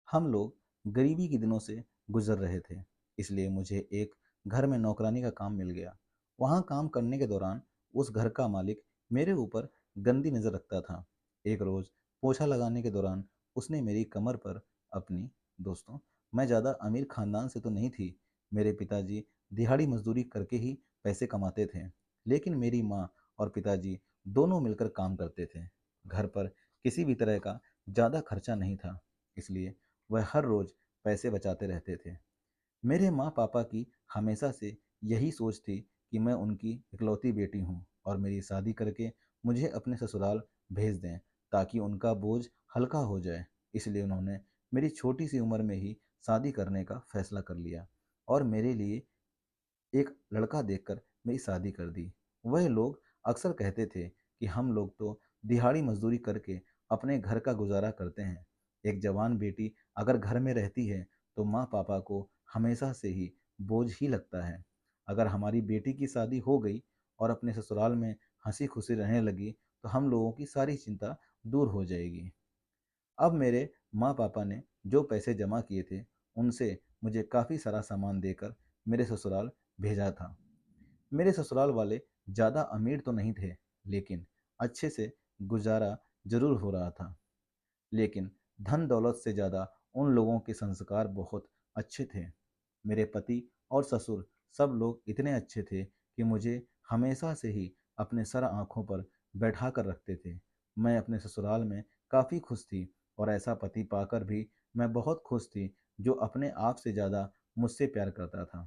हम लोग गरीबी के दिनों से गुजर रहे थे, इसलिए मुझे एक घर में नौकरानी का काम मिल गया। वहाँ काम करने के दौरान उस घर का मालिक मेरे ऊपर गंदी नज़र रखता था। एक रोज़ पोछा लगाने के दौरान उसने मेरी कमर पर अपनी दोस्तों, मैं ज़्यादा अमीर खानदान से तो नहीं थी। मेरे पिताजी दिहाड़ी मजदूरी करके ही पैसे कमाते थे, लेकिन मेरी माँ और पिताजी दोनों मिलकर काम करते थे। घर पर किसी भी तरह का ज़्यादा खर्चा नहीं था, इसलिए वह हर रोज़ पैसे बचाते रहते थे। मेरे माँ-पापा की हमेशा से यही सोच थी कि मैं उनकी इकलौती बेटी हूँ और मेरी शादी करके मुझे अपने ससुराल भेज दें, ताकि उनका बोझ हल्का हो जाए। इसलिए उन्होंने मेरी छोटी सी उम्र में ही शादी करने का फैसला कर लिया और मेरे लिए एक लड़का देखकर मेरी शादी कर दी। वह लोग अक्सर कहते थे कि हम लोग तो दिहाड़ी मजदूरी करके अपने घर का गुजारा करते हैं। एक जवान बेटी अगर घर में रहती है तो माँ पापा को हमेशा से ही बोझ ही लगता है। अगर हमारी बेटी की शादी हो गई और अपने ससुराल में हंसी खुशी रहने लगी तो हम लोगों की सारी चिंता दूर हो जाएगी। अब मेरे माँ पापा ने जो पैसे जमा किए थे उनसे मुझे काफ़ी सारा सामान देकर मेरे ससुराल भेजा था। मेरे ससुराल वाले ज़्यादा अमीर तो नहीं थे, लेकिन अच्छे से गुजारा ज़रूर हो रहा था। लेकिन धन दौलत से ज़्यादा उन लोगों के संस्कार बहुत अच्छे थे। मेरे पति और ससुर सब लोग इतने अच्छे थे कि मुझे हमेशा से ही अपने सर आँखों पर बैठा कर रखते थे। मैं अपने ससुराल में काफ़ी खुश थी और ऐसा पति पाकर भी मैं बहुत खुश थी जो अपने आप से ज़्यादा मुझसे प्यार करता था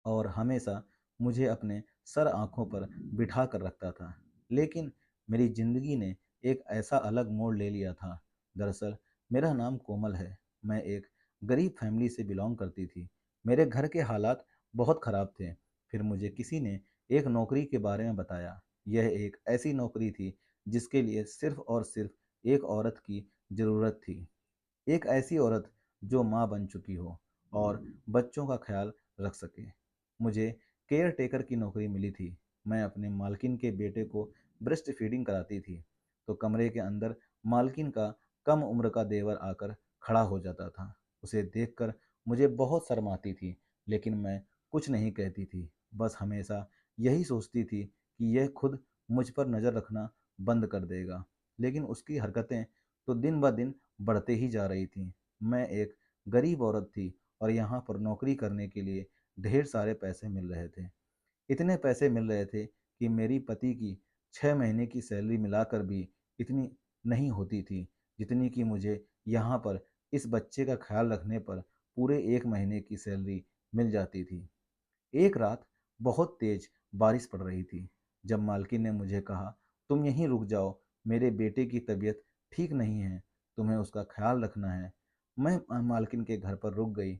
और हमेशा मुझे अपने सर आँखों पर बिठा कर रखता था। लेकिन मेरी ज़िंदगी ने एक ऐसा अलग मोड़ ले लिया था। दरअसल मेरा नाम कोमल है। मैं एक गरीब फैमिली से बिलॉन्ग करती थी। मेरे घर के हालात बहुत ख़राब थे। फिर मुझे किसी ने एक नौकरी के बारे में बताया। यह एक ऐसी नौकरी थी जिसके लिए सिर्फ़ और सिर्फ़ एक औरत की ज़रूरत थी। एक ऐसी औरत जो माँ बन चुकी हो और बच्चों का ख्याल रख सके। मुझे केयर टेकर की नौकरी मिली थी। मैं अपने मालकिन के बेटे को ब्रेस्ट फीडिंग कराती थी, तो कमरे के अंदर मालकिन का कम उम्र का देवर आकर खड़ा हो जाता था। उसे देखकर मुझे बहुत शर्म आती थी, लेकिन मैं कुछ नहीं कहती थी। बस हमेशा यही सोचती थी कि यह खुद मुझ पर नज़र रखना बंद कर देगा। लेकिन उसकी हरकतें तो दिन ब दिन बढ़ते ही जा रही थीं। मैं एक गरीब औरत थी और यहाँ पर नौकरी करने के लिए ढेर सारे पैसे मिल रहे थे। इतने पैसे मिल रहे थे कि मेरी पति की 6 महीने की सैलरी मिलाकर भी इतनी नहीं होती थी, जितनी कि मुझे यहाँ पर इस बच्चे का ख़्याल रखने पर पूरे 1 महीने की सैलरी मिल जाती थी। एक रात बहुत तेज बारिश पड़ रही थी। जब मालकिन ने मुझे कहा, तुम यहीं रुक जाओ, मेरे बेटे की तबीयत ठीक नहीं है, तुम्हें उसका ख्याल रखना है। मैं मालकिन के घर पर रुक गई,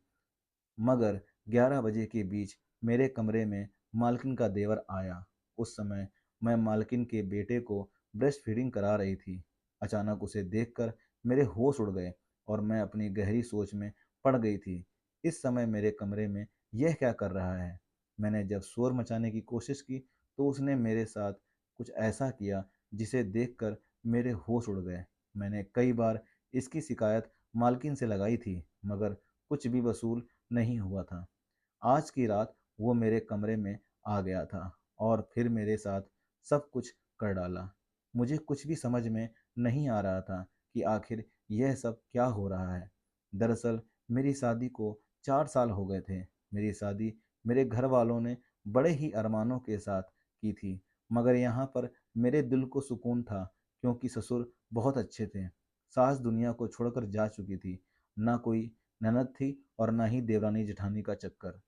मगर 11 बजे के बीच मेरे कमरे में मालकिन का देवर आया। उस समय मैं मालकिन के बेटे को ब्रेस्ट फीडिंग करा रही थी। अचानक उसे देखकर मेरे होश उड़ गए और मैं अपनी गहरी सोच में पड़ गई थी। इस समय मेरे कमरे में यह क्या कर रहा है? मैंने जब शोर मचाने की कोशिश की तो उसने मेरे साथ कुछ ऐसा किया जिसे देखकर मेरे होश उड़ गए। मैंने कई बार इसकी शिकायत मालकिन से लगाई थी, मगर कुछ भी वसूल नहीं हुआ था। आज की रात वो मेरे कमरे में आ गया था और फिर मेरे साथ सब कुछ कर डाला। मुझे कुछ भी समझ में नहीं आ रहा था कि आखिर यह सब क्या हो रहा है। दरअसल मेरी शादी को 4 साल हो गए थे। मेरी शादी मेरे घर वालों ने बड़े ही अरमानों के साथ की थी, मगर यहाँ पर मेरे दिल को सुकून था क्योंकि ससुर बहुत अच्छे थे। सास दुनिया को छोड़कर जा चुकी थी। ना कोई ननद थी और ना ही देवरानी जेठानी का चक्कर।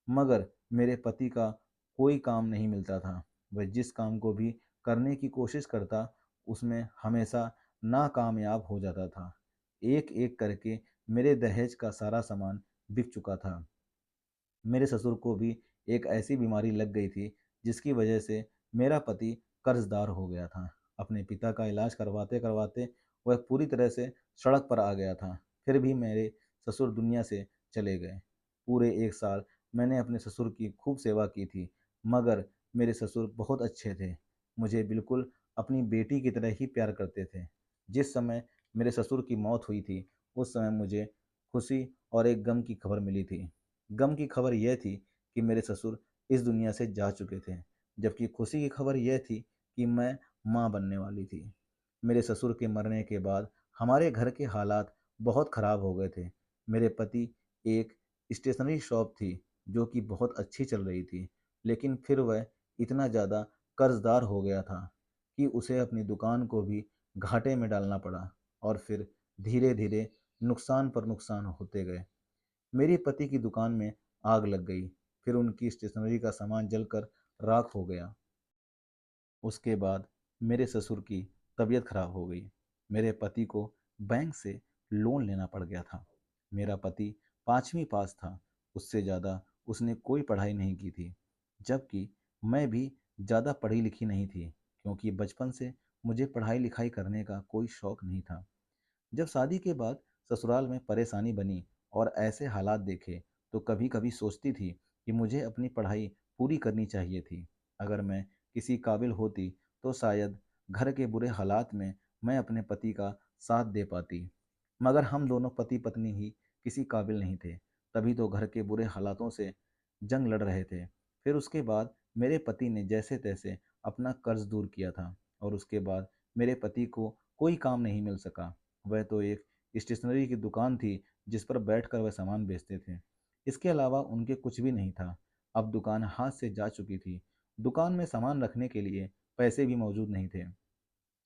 मगर मेरे पति का कोई काम नहीं मिलता था। वह जिस काम को भी करने की कोशिश करता, उसमें हमेशा नाकामयाब हो जाता था। एक-एक करके मेरे दहेज का सारा सामान बिक चुका था। मेरे ससुर को भी एक ऐसी बीमारी लग गई थी जिसकी वजह से मेरा पति कर्जदार हो गया था। अपने पिता का इलाज करवाते करवाते वह पूरी तरह से सड़क पर आ गया था। फिर भी मेरे ससुर दुनिया से चले गए। पूरे 1 साल मैंने अपने ससुर की खूब सेवा की थी, मगर मेरे ससुर बहुत अच्छे थे। मुझे बिल्कुल अपनी बेटी की तरह ही प्यार करते थे। जिस समय मेरे ससुर की मौत हुई थी उस समय मुझे खुशी और एक गम की खबर मिली थी। गम की खबर यह थी कि मेरे ससुर इस दुनिया से जा चुके थे, जबकि खुशी की खबर यह थी कि मैं माँ बनने वाली थी। मेरे ससुर के मरने के बाद हमारे घर के हालात बहुत खराब हो गए थे। मेरे पति एक स्टेशनरी शॉप थी जो कि बहुत अच्छी चल रही थी, लेकिन फिर वह इतना ज़्यादा कर्जदार हो गया था कि उसे अपनी दुकान को भी घाटे में डालना पड़ा और फिर धीरे धीरे नुकसान पर नुकसान होते गए। मेरे पति की दुकान में आग लग गई, फिर उनकी स्टेशनरी का सामान जलकर राख हो गया। उसके बाद मेरे ससुर की तबीयत खराब हो गई। मेरे पति को बैंक से लोन लेना पड़ गया था। मेरा पति 5वीं पास था, उससे ज़्यादा उसने कोई पढ़ाई नहीं की थी, जबकि मैं भी ज़्यादा पढ़ी लिखी नहीं थी, क्योंकि बचपन से मुझे पढ़ाई लिखाई करने का कोई शौक नहीं था। जब शादी के बाद ससुराल में परेशानी बनी और ऐसे हालात देखे, तो कभी कभी सोचती थी कि मुझे अपनी पढ़ाई पूरी करनी चाहिए थी। अगर मैं किसी काबिल होती तो शायद घर के बुरे हालात में मैं अपने पति का साथ दे पाती। मगर हम दोनों पति पत्नी ही किसी काबिल नहीं थे, तभी तो घर के बुरे हालातों से जंग लड़ रहे थे। फिर उसके बाद मेरे पति ने जैसे तैसे अपना कर्ज दूर किया था, और उसके बाद मेरे पति को कोई काम नहीं मिल सका। वह तो एक स्टेशनरी की दुकान थी जिस पर बैठकर वह सामान बेचते थे। इसके अलावा उनके कुछ भी नहीं था। अब दुकान हाथ से जा चुकी थी। दुकान में सामान रखने के लिए पैसे भी मौजूद नहीं थे।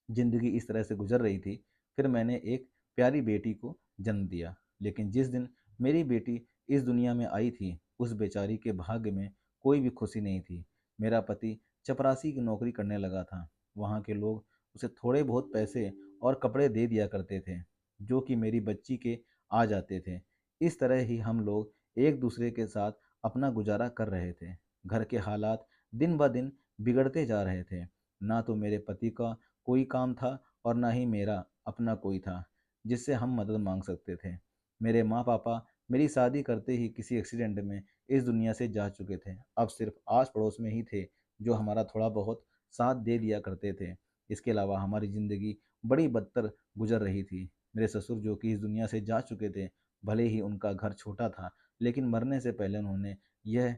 जिंदगी इस तरह से गुजर रही थी। फिर मैंने एक प्यारी बेटी को जन्म दिया, लेकिन जिस दिन मेरी बेटी इस दुनिया में आई थी, उस बेचारी के भाग्य में कोई भी खुशी नहीं थी। मेरा पति चपरासी की नौकरी करने लगा था। वहाँ के लोग उसे थोड़े बहुत पैसे और कपड़े दे दिया करते थे, जो कि मेरी बच्ची के आ जाते थे। इस तरह ही हम लोग एक दूसरे के साथ अपना गुजारा कर रहे थे। घर के हालात दिन ब दिन बिगड़ते जा रहे थे। ना तो मेरे पति का कोई काम था और ना ही मेरा अपना कोई था जिससे हम मदद मांग सकते थे। मेरे माँ पापा मेरी शादी करते ही किसी एक्सीडेंट में इस दुनिया से जा चुके थे। अब सिर्फ आस पड़ोस में ही थे जो हमारा थोड़ा बहुत साथ दे दिया करते थे। इसके अलावा हमारी ज़िंदगी बड़ी बदतर गुजर रही थी। मेरे ससुर जो कि इस दुनिया से जा चुके थे, भले ही उनका घर छोटा था, लेकिन मरने से पहले उन्होंने यह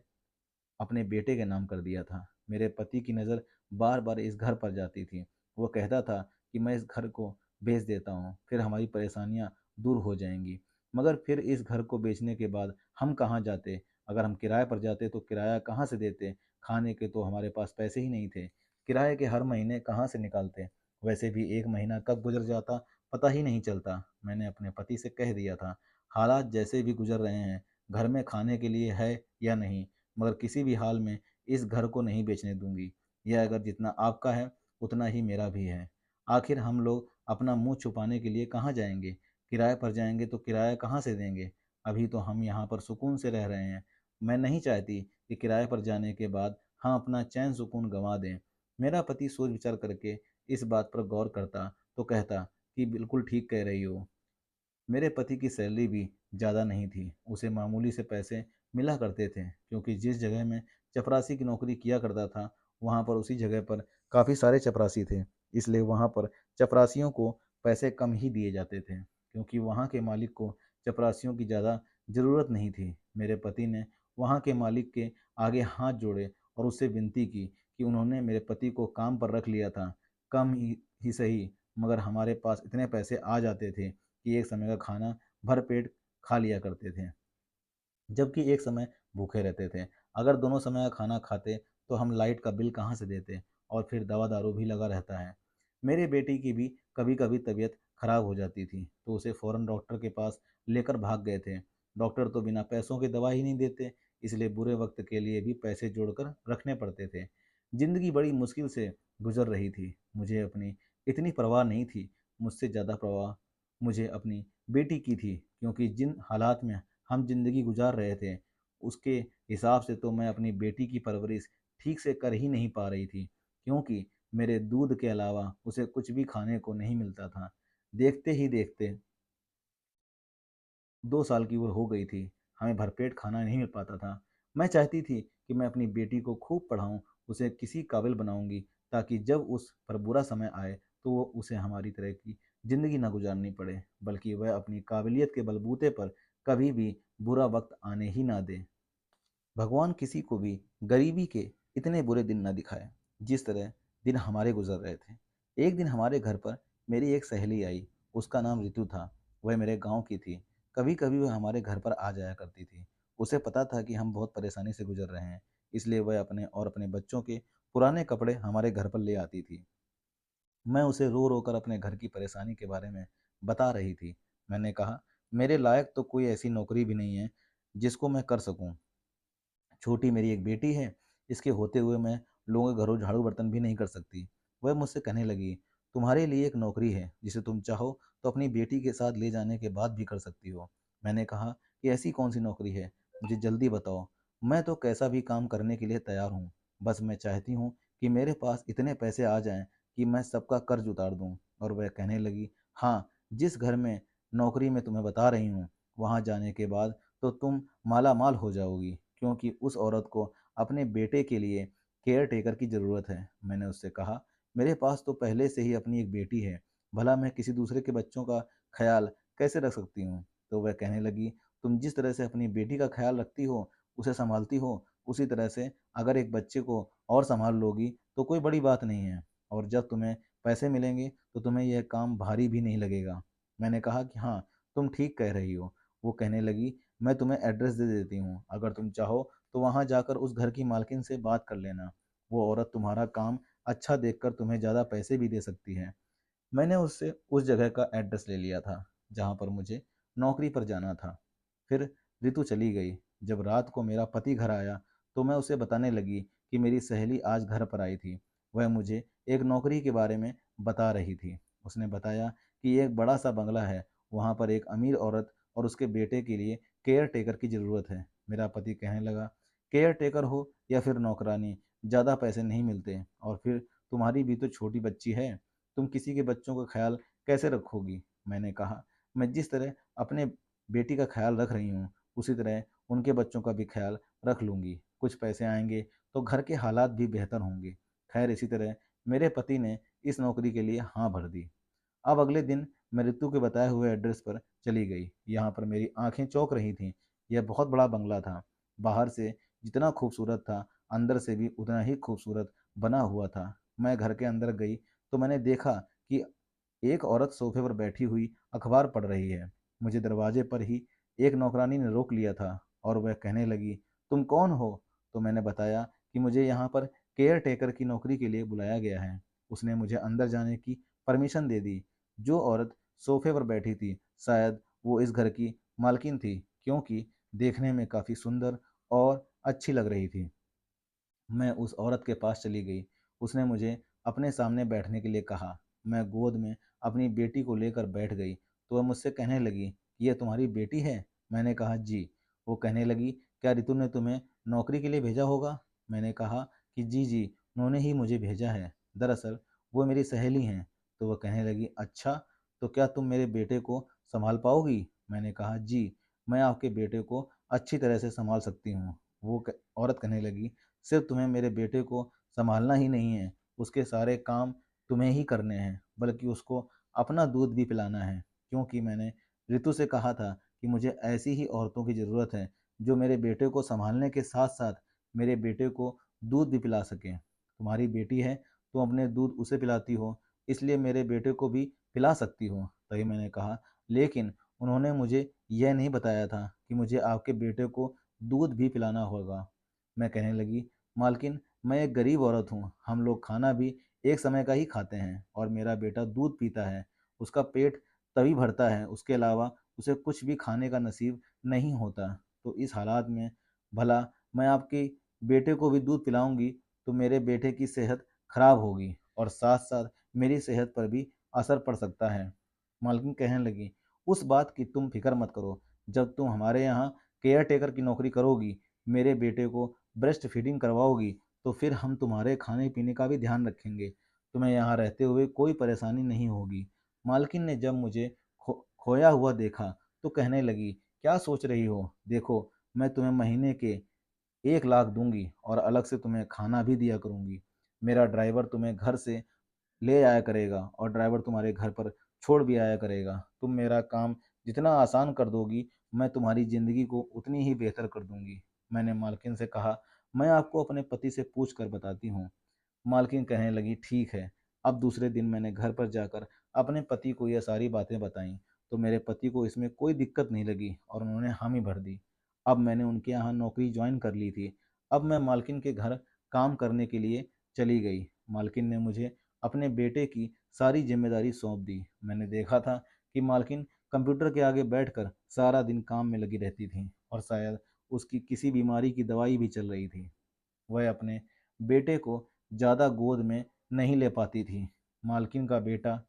अपने बेटे के नाम कर दिया था। मेरे पति की नज़र बार बार इस घर पर जाती थी। वो कहता था कि मैं इस घर को बेच देता हूँ, फिर हमारी परेशानियाँ दूर हो जाएंगी। मगर फिर इस घर को बेचने के बाद हम कहाँ जाते? अगर हम किराए पर जाते तो किराया कहाँ से देते? खाने के तो हमारे पास पैसे ही नहीं थे। किराए के हर महीने कहाँ से निकालते? वैसे भी एक महीना कब गुजर जाता पता ही नहीं चलता। मैंने अपने पति से कह दिया था, हालात जैसे भी गुजर रहे हैं, घर में खाने के लिए है या नहीं, मगर किसी भी हाल में इस घर को नहीं बेचने दूंगी। यह अगर जितना आपका है उतना ही मेरा भी है। आखिर हम लोग अपना मुंह छुपाने के लिए कहाँ जाएंगे? किराए पर जाएंगे तो किराया कहाँ से देंगे? अभी तो हम यहाँ पर सुकून से रह रहे हैं। मैं नहीं चाहती कि किराए पर जाने के बाद हम अपना चैन सुकून गंवा दें। मेरा पति सोच विचार करके इस बात पर गौर करता तो कहता कि बिल्कुल ठीक कह रही हो। मेरे पति की सैलरी भी ज़्यादा नहीं थी, उसे मामूली से पैसे मिला करते थे, क्योंकि जिस जगह में चपरासी की नौकरी किया करता था, वहाँ पर उसी जगह पर काफ़ी सारे चपरासी थे। इसलिए वहाँ पर चपरासियों को पैसे कम ही दिए जाते थे, क्योंकि वहाँ के मालिक को चपरासियों की ज़्यादा ज़रूरत नहीं थी। मेरे पति ने वहाँ के मालिक के आगे हाथ जोड़े और उससे विनती की कि उन्होंने मेरे पति को काम पर रख लिया था। कम ही सही, मगर हमारे पास इतने पैसे आ जाते थे कि एक समय का खाना भरपेट खा लिया करते थे, जबकि एक समय भूखे रहते थे। अगर दोनों समय का खाना खाते तो हम लाइट का बिल कहाँ से देते, और फिर दवा दारू भी लगा रहता है। मेरे बेटी की भी कभी कभी तबीयत खराब हो जाती थी तो उसे फ़ौरन डॉक्टर के पास लेकर भाग गए थे। डॉक्टर तो बिना पैसों की दवा ही नहीं देते, इसलिए बुरे वक्त के लिए भी पैसे जोड़कर रखने पड़ते थे। जिंदगी बड़ी मुश्किल से गुजर रही थी। मुझे अपनी इतनी परवाह नहीं थी, मुझसे ज़्यादा परवाह मुझे अपनी बेटी की थी, क्योंकि जिन हालात में हम जिंदगी गुजार रहे थे, उसके हिसाब से तो मैं अपनी बेटी की परवरिश ठीक से कर ही नहीं पा रही थी, क्योंकि मेरे दूध के अलावा उसे कुछ भी खाने को नहीं मिलता था। देखते ही देखते 2 साल की वो हो गई थी, हमें भरपेट खाना नहीं मिल पाता था। मैं चाहती थी कि मैं अपनी बेटी को खूब पढ़ाऊँ, उसे किसी काबिल बनाऊँगी, ताकि जब उस पर बुरा समय आए तो वो उसे हमारी तरह की ज़िंदगी ना गुजारनी पड़े, बल्कि वह अपनी काबिलियत के बलबूते पर कभी भी बुरा वक्त आने ही ना दे। भगवान किसी को भी गरीबी के इतने बुरे दिन न दिखाए, जिस तरह दिन हमारे गुजर रहे थे। एक दिन हमारे घर पर मेरी एक सहेली आई। उसका नाम रितु था। वह मेरे गांव की थी। कभी कभी वह हमारे घर पर आ जाया करती थी। उसे पता था कि हम बहुत परेशानी से गुजर रहे हैं, इसलिए वह अपने और अपने बच्चों के पुराने कपड़े हमारे घर पर ले आती थी। मैं उसे रो रो कर अपने घर की परेशानी के बारे में बता रही थी। मैंने कहा, मेरे लायक तो कोई ऐसी नौकरी भी नहीं है जिसको मैं कर सकूं। छोटी मेरी एक बेटी है, इसके होते हुए मैं लोगों के घरों झाड़ू बर्तन भी नहीं कर सकती। वह मुझसे कहने लगी, तुम्हारे लिए एक नौकरी है जिसे तुम चाहो तो अपनी बेटी के साथ ले जाने के बाद भी कर सकती हो। मैंने कहा कि ऐसी कौन सी नौकरी है, मुझे जल्दी बताओ। मैं तो कैसा भी काम करने के लिए तैयार हूँ। बस मैं चाहती हूँ कि मेरे पास इतने पैसे आ जाएं कि मैं सबका कर्ज उतार दूँ। और वह कहने लगी, हाँ, जिस घर में नौकरी मैं तुम्हें बता रही हूँ, वहाँ जाने के बाद तो तुम माला माल हो जाओगी, क्योंकि उस औरत को अपने बेटे के लिए केयर टेकर की ज़रूरत है। मैंने उससे कहा, मेरे पास तो पहले से ही अपनी एक बेटी है, भला मैं किसी दूसरे के बच्चों का ख्याल कैसे रख सकती हूँ। तो वह कहने लगी, तुम जिस तरह से अपनी बेटी का ख्याल रखती हो, उसे संभालती हो, उसी तरह से अगर एक बच्चे को और संभाल लोगी तो कोई बड़ी बात नहीं है। और जब तुम्हें पैसे मिलेंगे तो तुम्हें यह काम भारी भी नहीं लगेगा। मैंने कहा कि हाँ, तुम ठीक कह रही हो। वो कहने लगी, मैं तुम्हें एड्रेस दे देती हूँ, अगर तुम चाहो तो वहाँ जाकर उस घर की मालकिन से बात कर लेना। वो औरत तुम्हारा काम अच्छा देखकर तुम्हें ज़्यादा पैसे भी दे सकती है। मैंने उससे उस जगह का एड्रेस ले लिया था जहाँ पर मुझे नौकरी पर जाना था। फिर ऋतु चली गई। जब रात को मेरा पति घर आया तो मैं उसे बताने लगी कि मेरी सहेली आज घर पर आई थी। वह मुझे एक नौकरी के बारे में बता रही थी। उसने बताया कि एक बड़ा सा बंगला है, वहाँ पर एक अमीर औरत और उसके बेटे के लिए केयर टेकर की ज़रूरत है। मेरा पति कहने लगा, केयर टेकर हो या फिर नौकरानी, ज़्यादा पैसे नहीं मिलते, और फिर तुम्हारी भी तो छोटी बच्ची है, तुम किसी के बच्चों का ख्याल कैसे रखोगी। मैंने कहा, मैं जिस तरह अपने बेटी का ख्याल रख रही हूँ, उसी तरह उनके बच्चों का भी ख्याल रख लूँगी। कुछ पैसे आएंगे तो घर के हालात भी बेहतर होंगे। खैर, इसी तरह मेरे पति ने इस नौकरी के लिए हाँ भर दी। अब अगले दिन मैं ऋतु के बताए हुए एड्रेस पर चली गई। यहाँ पर मेरी आंखें चौंक रही थीं। यह बहुत बड़ा बंगला था। बाहर से जितना खूबसूरत था, अंदर से भी उतना ही खूबसूरत बना हुआ था। मैं घर के अंदर गई तो मैंने देखा कि एक औरत सोफे पर बैठी हुई अखबार पढ़ रही है। मुझे दरवाजे पर ही एक नौकरानी ने रोक लिया था और वह कहने लगी, तुम कौन हो? तो मैंने बताया कि मुझे यहाँ पर केयर टेकर की नौकरी के लिए बुलाया गया है। उसने मुझे अंदर जाने की परमिशन दे दी। जो औरत सोफे पर बैठी थी, शायद वो इस घर की मालकिन थी, क्योंकि देखने में काफ़ी सुंदर और अच्छी लग रही थी। मैं उस औरत के पास चली गई। उसने मुझे अपने सामने बैठने के लिए कहा। मैं गोद में अपनी बेटी को लेकर बैठ गई तो वह मुझसे कहने लगी, ये तुम्हारी बेटी है? मैंने कहा, जी। वो कहने लगी, क्या रितु ने तुम्हें नौकरी के लिए भेजा होगा? मैंने कहा कि जी जी, उन्होंने ही मुझे भेजा है। दरअसल वो मेरी सहेली हैं। तो वह कहने लगी, अच्छा, तो क्या तुम मेरे बेटे को संभाल पाओगी? मैंने कहा, जी, मैं आपके बेटे को अच्छी तरह से संभाल सकती हूँ। औरत कहने लगी, सिर्फ तुम्हें मेरे बेटे को संभालना ही नहीं है, उसके सारे काम तुम्हें ही करने हैं, बल्कि उसको अपना दूध भी पिलाना है, क्योंकि मैंने ऋतु से कहा था कि मुझे ऐसी ही औरतों की ज़रूरत है जो मेरे बेटे को संभालने के साथ साथ मेरे बेटे को दूध भी पिला सकें। तुम्हारी बेटी है, तुम अपने दूध उसे पिलाती हो, इसलिए मेरे बेटे को भी पिला सकती हो। तभी मैंने कहा, लेकिन उन्होंने मुझे यह नहीं बताया था कि मुझे आपके बेटे को दूध भी पिलाना होगा। मैं कहने लगी, मालकिन, मैं एक गरीब औरत हूँ, हम लोग खाना भी एक समय का ही खाते हैं और मेरा बेटा दूध पीता है, उसका पेट तभी भरता है, उसके अलावा उसे कुछ भी खाने का नसीब नहीं होता। तो इस हालात में भला मैं आपके बेटे को भी दूध पिलाऊंगी तो मेरे बेटे की सेहत खराब होगी और साथ साथ मेरी सेहत पर भी असर पड़ सकता है। मालकिन कहने लगी, उस बात की तुम फिक्र मत करो, जब तुम हमारे यहाँ केयर टेकर की नौकरी करोगी, मेरे बेटे को ब्रेस्ट फीडिंग करवाओगी, तो फिर हम तुम्हारे खाने पीने का भी ध्यान रखेंगे। तुम्हें यहाँ रहते हुए कोई परेशानी नहीं होगी। मालकिन ने जब मुझे खोया हुआ देखा तो कहने लगी, क्या सोच रही हो? देखो, मैं तुम्हें महीने के 1 लाख दूंगी और अलग से तुम्हें खाना भी दिया करूंगी। मेरा ड्राइवर तुम्हें घर से ले आया करेगा और ड्राइवर तुम्हारे घर पर छोड़ भी आया करेगा। तुम मेरा काम जितना आसान कर दोगी, मैं तुम्हारी ज़िंदगी को उतनी ही बेहतर कर दूँगी। मैंने मालकिन से कहा, मैं आपको अपने पति से पूछ कर बताती हूँ। मालकिन कहने लगी, ठीक है। अब दूसरे दिन मैंने घर पर जाकर अपने पति को यह सारी बातें बताईं, तो मेरे पति को इसमें कोई दिक्कत नहीं लगी और उन्होंने हामी भर दी। अब मैंने उनके यहाँ नौकरी ज्वाइन कर ली थी। अब मैं मालकिन के घर काम करने के लिए चली गई। मालकिन ने मुझे अपने बेटे की सारी जिम्मेदारी सौंप दी। मैंने देखा था कि मालकिन कंप्यूटर के आगे बैठकर सारा दिन काम में लगी रहती थी और शायद उसकी किसी बीमारी की दवाई भी चल रही थी। वह अपने बेटे को ज़्यादा गोद में नहीं ले पाती थी। मालकिन का बेटा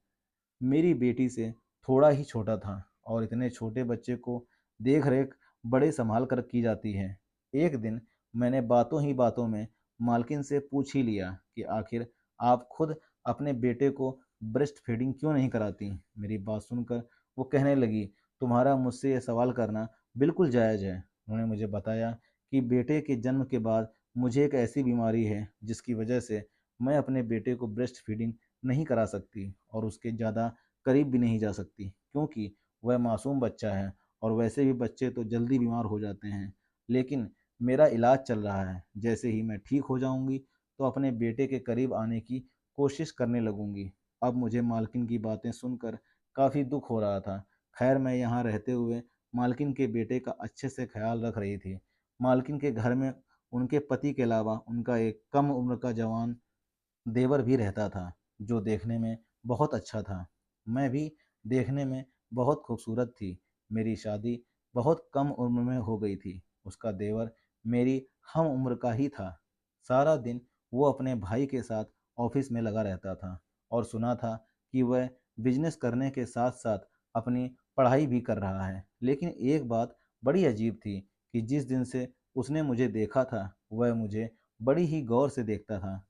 मेरी बेटी से थोड़ा ही छोटा था और इतने छोटे बच्चे को देख रेख बड़े संभाल कर की जाती है। एक दिन मैंने बातों ही बातों में मालकिन से पूछ ही लिया कि आखिर आप खुद अपने बेटे को ब्रेस्ट फीडिंग क्यों नहीं कराती। मेरी बात सुनकर वो कहने लगी, तुम्हारा मुझसे ये सवाल करना बिल्कुल जायज़ है। उन्होंने मुझे बताया कि बेटे के जन्म के बाद मुझे एक ऐसी बीमारी है जिसकी वजह से मैं अपने बेटे को ब्रेस्ट फीडिंग नहीं करा सकती और उसके ज़्यादा करीब भी नहीं जा सकती, क्योंकि वह मासूम बच्चा है और वैसे भी बच्चे तो जल्दी बीमार हो जाते हैं। लेकिन मेरा इलाज चल रहा है, जैसे ही मैं ठीक हो जाऊंगी तो अपने बेटे के करीब आने की कोशिश करने लगूंगी। अब मुझे मालकिन की बातें सुनकर काफ़ी दुख हो रहा था। खैर, मैं यहाँ रहते हुए मालकिन के बेटे का अच्छे से ख्याल रख रही थी। मालकिन के घर में उनके पति के अलावा उनका एक कम उम्र का जवान देवर भी रहता था, जो देखने में बहुत अच्छा था। मैं भी देखने में बहुत खूबसूरत थी। मेरी शादी बहुत कम उम्र में हो गई थी। उसका देवर मेरी हम उम्र का ही था। सारा दिन वो अपने भाई के साथ ऑफिस में लगा रहता था और सुना था कि वह बिजनेस करने के साथ साथ अपनी पढ़ाई भी कर रहा है। लेकिन एक बात बड़ी अजीब थी कि जिस दिन से उसने मुझे देखा था, वह मुझे बड़ी ही गौर से देखता था।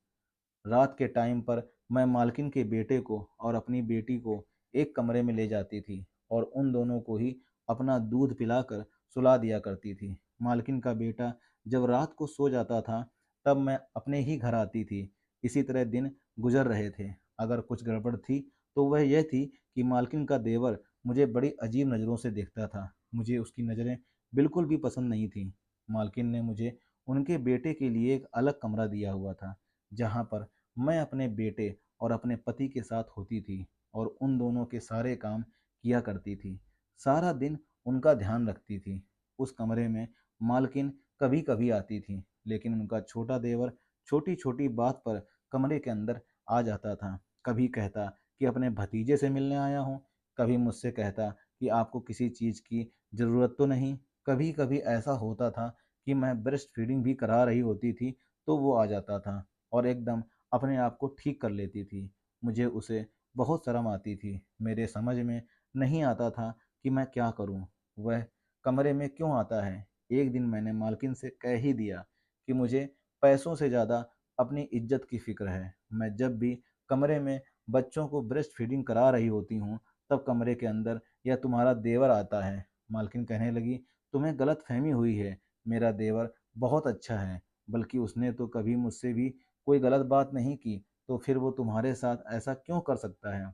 रात के टाइम पर मैं मालकिन के बेटे को और अपनी बेटी को एक कमरे में ले जाती थी और उन दोनों को ही अपना दूध पिलाकर सुला दिया करती थी। मालकिन का बेटा जब रात को सो जाता था, तब मैं अपने ही घर आती थी। इसी तरह दिन गुजर रहे थे। अगर कुछ गड़बड़ थी तो वह यह थी कि मालकिन का देवर मुझे बड़ी अजीब नज़रों से देखता था। मुझे उसकी नज़रें बिल्कुल भी पसंद नहीं थीं। मालकिन ने मुझे उनके बेटे के लिए एक अलग कमरा दिया हुआ था, जहाँ पर मैं अपने बेटे और अपने पति के साथ होती थी और उन दोनों के सारे काम किया करती थी। सारा दिन उनका ध्यान रखती थी। उस कमरे में मालकिन कभी कभी आती थी, लेकिन उनका छोटा देवर छोटी छोटी बात पर कमरे के अंदर आ जाता था। कभी कहता कि अपने भतीजे से मिलने आया हूँ, कभी मुझसे कहता कि आपको किसी चीज़ की ज़रूरत तो नहीं। कभी कभी ऐसा होता था कि मैं ब्रेस्ट फीडिंग भी करा रही होती थी, तो वो आ जाता था और एकदम अपने आप को ठीक कर लेती थी। मुझे उसे बहुत शर्म आती थी। मेरे समझ में नहीं आता था कि मैं क्या करूं। वह कमरे में क्यों आता है। एक दिन मैंने मालकिन से कह ही दिया कि मुझे पैसों से ज़्यादा अपनी इज्जत की फ़िक्र है। मैं जब भी कमरे में बच्चों को ब्रेस्ट फीडिंग करा रही होती हूँ, तब कमरे के अंदर यह तुम्हारा देवर आता है। मालकिन कहने लगी, तुम्हें गलत फहमी हुई है। मेरा देवर बहुत अच्छा है, बल्कि उसने तो कभी मुझसे भी कोई गलत बात नहीं की, तो फिर वो तुम्हारे साथ ऐसा क्यों कर सकता है।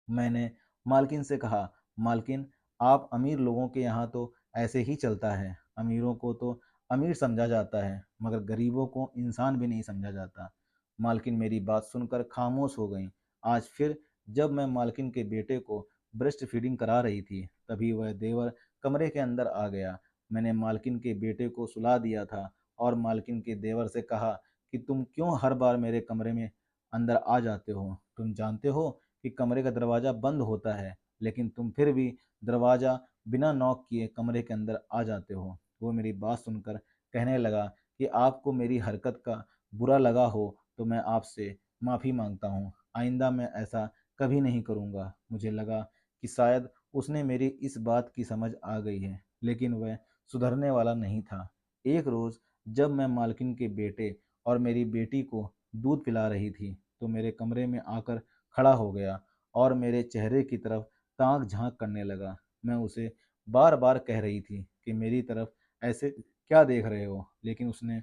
मैंने मालकिन से कहा, मालकिन, आप अमीर लोगों के यहाँ तो ऐसे ही चलता है। अमीरों को तो अमीर समझा जाता है, मगर गरीबों को इंसान भी नहीं समझा जाता। मालकिन मेरी बात सुनकर खामोश हो गईं। आज फिर जब मैं मालकिन के बेटे को ब्रेस्ट फीडिंग करा रही थी, तभी वह देवर कमरे के अंदर आ गया। मैंने मालकिन के बेटे को सुला दिया था और मालकिन के देवर से कहा कि तुम क्यों हर बार मेरे कमरे में अंदर आ जाते हो। तुम जानते हो कि कमरे का दरवाज़ा बंद होता है, लेकिन तुम फिर भी दरवाज़ा बिना नॉक किए कमरे के अंदर आ जाते हो। वो मेरी बात सुनकर कहने लगा कि आपको मेरी हरकत का बुरा लगा हो तो मैं आपसे माफ़ी मांगता हूँ। आइंदा मैं ऐसा कभी नहीं करूँगा। मुझे लगा कि शायद उसने मेरी इस बात की समझ आ गई है, लेकिन वह सुधरने वाला नहीं था। एक रोज़ जब मैं मालकिन के बेटे और मेरी बेटी को दूध पिला रही थी, तो मेरे कमरे में आकर खड़ा हो गया और मेरे चेहरे की तरफ ताक झांक करने लगा। मैं उसे बार बार कह रही थी कि मेरी तरफ ऐसे क्या देख रहे हो, लेकिन उसने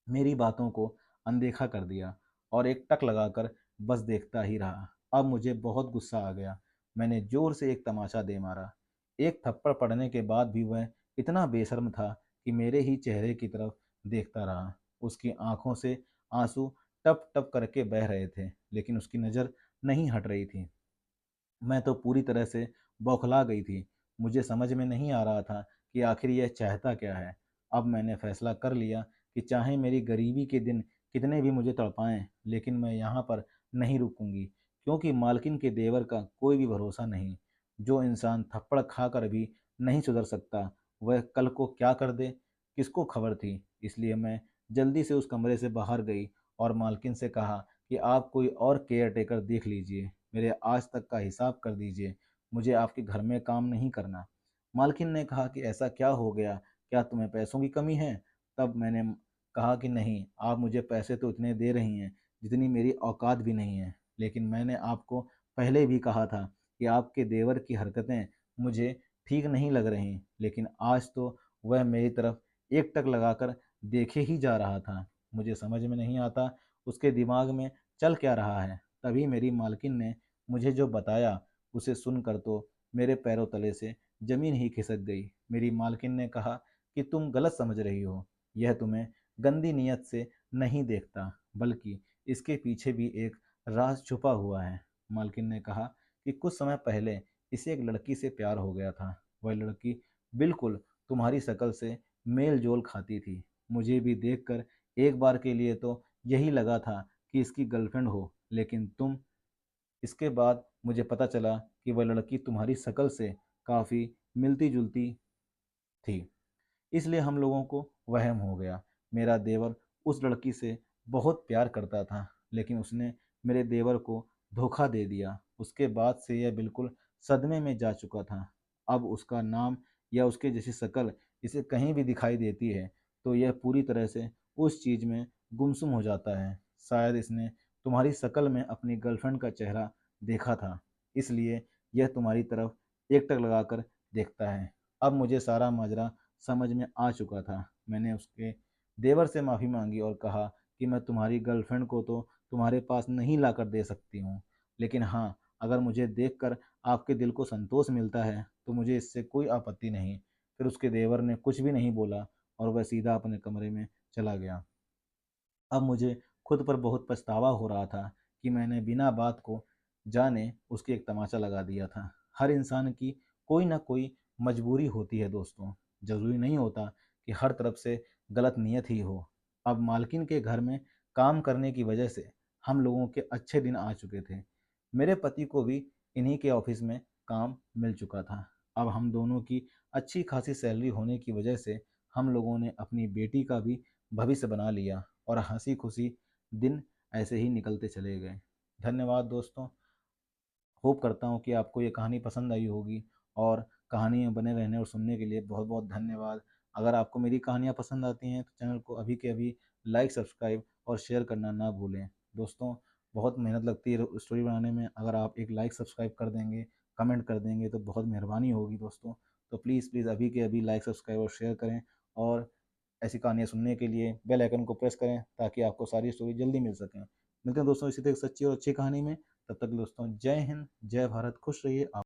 मेरी बातों को अनदेखा कर दिया और एक टक लगाकर बस देखता ही रहा। अब मुझे बहुत गुस्सा आ गया। मैंने ज़ोर से एक तमाचा दे मारा। एक थप्पड़ पड़ने के बाद भी वह इतना बेशर्म था कि मेरे ही चेहरे की तरफ देखता रहा। उसकी आँखों से आँसू टप-टप करके बह रहे थे, लेकिन उसकी नज़र नहीं हट रही थी। मैं तो पूरी तरह से बौखला गई थी। मुझे समझ में नहीं आ रहा था कि आखिर यह चाहता क्या है। अब मैंने फैसला कर लिया कि चाहे मेरी गरीबी के दिन कितने भी मुझे तड़पाएं, लेकिन मैं यहाँ पर नहीं रुकूंगी, क्योंकि मालकिन के देवर का कोई भी भरोसा नहीं। जो इंसान थप्पड़ खाकर भी नहीं सुधर सकता, वह कल को क्या कर दे, किसको खबर थी। इसलिए मैं जल्दी से उस कमरे से बाहर गई और मालकिन से कहा कि आप कोई और केयर टेकर देख लीजिए, मेरे आज तक का हिसाब कर दीजिए, मुझे आपके घर में काम नहीं करना। मालकिन ने कहा कि ऐसा क्या हो गया, क्या तुम्हें पैसों की कमी है? तब मैंने कहा कि नहीं, आप मुझे पैसे तो इतने दे रही हैं जितनी मेरी औकात भी नहीं है, लेकिन मैंने आपको पहले भी कहा था कि आपके देवर की हरकतें मुझे ठीक नहीं लग रही, लेकिन आज तो वह मेरी तरफ एकटक लगाकर देखे ही जा रहा था। मुझे समझ में नहीं आता उसके दिमाग में चल क्या रहा है। तभी मेरी मालकिन ने मुझे जो बताया, उसे सुनकर तो मेरे पैरों तले से ज़मीन ही खिसक गई। मेरी मालकिन ने कहा कि तुम गलत समझ रही हो, यह तुम्हें गंदी नीयत से नहीं देखता, बल्कि इसके पीछे भी एक राज छुपा हुआ है। मालकिन ने कहा कि कुछ समय पहले इसे एक लड़की से प्यार हो गया था। वह लड़की बिल्कुल तुम्हारी शक्ल से मेल जोल खाती थी। मुझे भी देखकर एक बार के लिए तो यही लगा था कि इसकी गर्लफ्रेंड हो, लेकिन तुम इसके बाद मुझे पता चला कि वह लड़की तुम्हारी शक्ल से काफ़ी मिलती-जुलती थी। इसलिए हम लोगों को वहम हो गया। मेरा देवर उस लड़की से बहुत प्यार करता था, लेकिन उसने मेरे देवर को धोखा दे दिया। उसके बाद से यह बिल्कुल सदमे में जा चुका था। अब उसका नाम या उसके जैसी शक्ल इसे कहीं भी दिखाई देती है, तो यह पूरी तरह से उस चीज़ में गुमसुम हो जाता है। शायद इसने तुम्हारी शक्ल में अपनी गर्लफ्रेंड का चेहरा देखा था, इसलिए यह तुम्हारी तरफ एकटक लगाकर देखता है। अब मुझे सारा माजरा समझ में आ चुका था। मैंने उसके देवर से माफ़ी मांगी और कहा कि मैं तुम्हारी गर्लफ्रेंड को तो तुम्हारे पास नहीं लाकर दे सकती हूँ, लेकिन हाँ, अगर मुझे देखकर आपके दिल को संतोष मिलता है तो मुझे इससे कोई आपत्ति नहीं। फिर उसके देवर ने कुछ भी नहीं बोला और वह सीधा अपने कमरे में चला गया। अब मुझे खुद पर बहुत पछतावा हो रहा था कि मैंने बिना बात को जाने उसकी एक तमाचा लगा दिया था। हर इंसान की कोई ना कोई मजबूरी होती है दोस्तों। ज़रूरी नहीं होता कि हर तरफ से गलत नीयत ही हो। अब मालकिन के घर में काम करने की वजह से हम लोगों के अच्छे दिन आ चुके थे। मेरे पति को भी इन्हीं के ऑफिस में काम मिल चुका था। अब हम दोनों की अच्छी खासी सैलरी होने की वजह से हम लोगों ने अपनी बेटी का भी भविष्य बना लिया और हंसी खुशी दिन ऐसे ही निकलते चले गए। धन्यवाद दोस्तों। होप करता हूँ कि आपको ये कहानी पसंद आई होगी, और कहानी में बने रहने और सुनने के लिए बहुत बहुत धन्यवाद। अगर आपको मेरी कहानियाँ पसंद आती हैं तो चैनल को अभी के अभी लाइक, सब्सक्राइब और शेयर करना ना भूलें। दोस्तों, बहुत मेहनत लगती है स्टोरी बनाने में। अगर आप एक लाइक, सब्सक्राइब कर देंगे, कमेंट कर देंगे तो बहुत मेहरबानी होगी दोस्तों। तो प्लीज़ प्लीज़ अभी के अभी लाइक, सब्सक्राइब और शेयर करें, और ऐसी कहानियाँ सुनने के लिए बेल आइकन को प्रेस करें ताकि आपको सारी स्टोरी जल्दी मिल सकें। मिलते हैं दोस्तों इसी तरह एक सच्ची और अच्छी कहानी में। तब तक दोस्तों, जय हिंद, जय भारत, खुश रहिए आप।